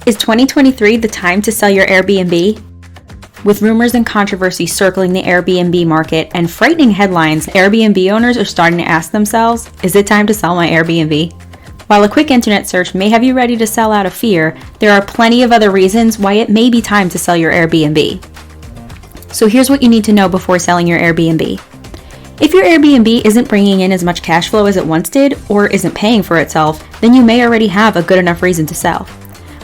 Is 2023 the time to sell your Airbnb? With rumors and controversy circling the Airbnb market and frightening headlines, Airbnb owners are starting to ask themselves, is it time to sell my Airbnb? While a quick internet search may have you ready to sell out of fear, there are plenty of other reasons why it may be time to sell your Airbnb. So here's what you need to know before selling your Airbnb. If your Airbnb isn't bringing in as much cash flow as it once did, or isn't paying for itself, then you may already have a good enough reason to sell.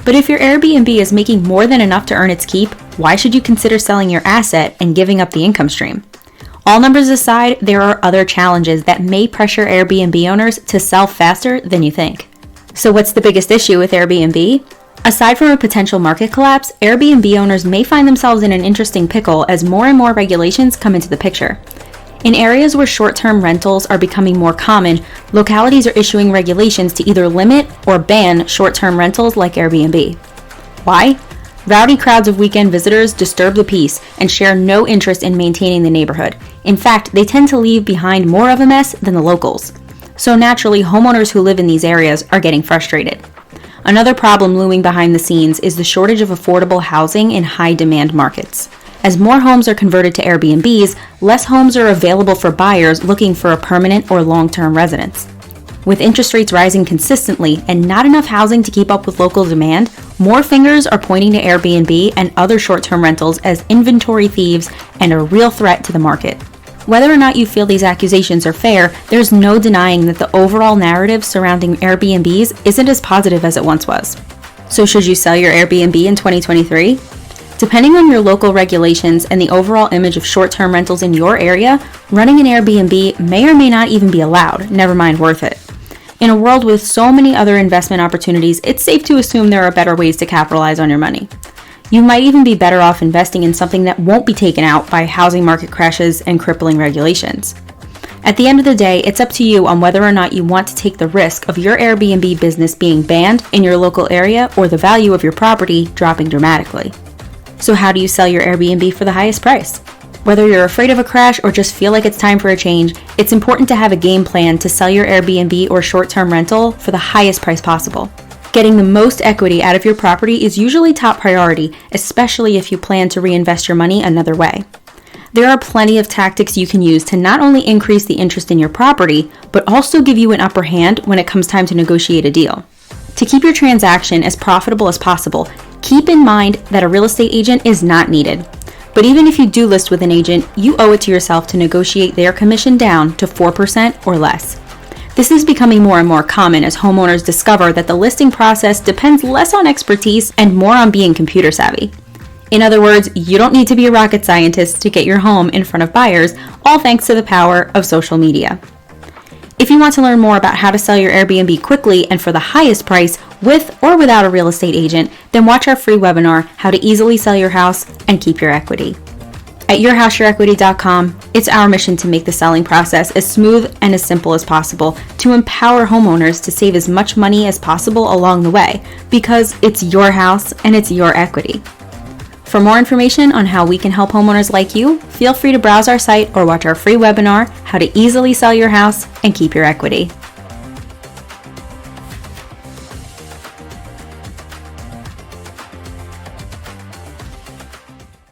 But if your Airbnb is making more than enough to earn its keep, why should you consider selling your asset and giving up the income stream? All numbers aside, there are other challenges that may pressure Airbnb owners to sell faster than you think. So what's the biggest issue with Airbnb? Aside from a potential market collapse, Airbnb owners may find themselves in an interesting pickle as more and more regulations come into the picture. In areas where short-term rentals are becoming more common, localities are issuing regulations to either limit or ban short-term rentals like Airbnb. Why? Rowdy crowds of weekend visitors disturb the peace and share no interest in maintaining the neighborhood. In fact, they tend to leave behind more of a mess than the locals. So naturally, homeowners who live in these areas are getting frustrated. Another problem looming behind the scenes is the shortage of affordable housing in high-demand markets. As more homes are converted to Airbnbs, less homes are available for buyers looking for a permanent or long-term residence. With interest rates rising consistently and not enough housing to keep up with local demand, more fingers are pointing to Airbnb and other short-term rentals as inventory thieves and a real threat to the market. Whether or not you feel these accusations are fair, there's no denying that the overall narrative surrounding Airbnbs isn't as positive as it once was. So should you sell your Airbnb in 2023? Depending on your local regulations and the overall image of short-term rentals in your area, running an Airbnb may or may not even be allowed, never mind worth it. In a world with so many other investment opportunities, it's safe to assume there are better ways to capitalize on your money. You might even be better off investing in something that won't be taken out by housing market crashes and crippling regulations. At the end of the day, it's up to you on whether or not you want to take the risk of your Airbnb business being banned in your local area or the value of your property dropping dramatically. So how do you sell your Airbnb for the highest price? Whether you're afraid of a crash or just feel like it's time for a change, it's important to have a game plan to sell your Airbnb or short-term rental for the highest price possible. Getting the most equity out of your property is usually top priority, especially if you plan to reinvest your money another way. There are plenty of tactics you can use to not only increase the interest in your property, but also give you an upper hand when it comes time to negotiate a deal. To keep your transaction as profitable as possible, keep in mind that a real estate agent is not needed. But even if you do list with an agent, you owe it to yourself to negotiate their commission down to 4% or less. This is becoming more and more common as homeowners discover that the listing process depends less on expertise and more on being computer savvy. In other words, you don't need to be a rocket scientist to get your home in front of buyers, all thanks to the power of social media. If you want to learn more about how to sell your Airbnb quickly and for the highest price with or without a real estate agent, then watch our free webinar, How to Easily Sell Your House and Keep Your Equity. At yourhouseyourequity.com, it's our mission to make the selling process as smooth and as simple as possible to empower homeowners to save as much money as possible along the way, because it's your house and it's your equity. For more information on how we can help homeowners like you, feel free to browse our site or watch our free webinar, How to Easily Sell Your House and Keep Your Equity.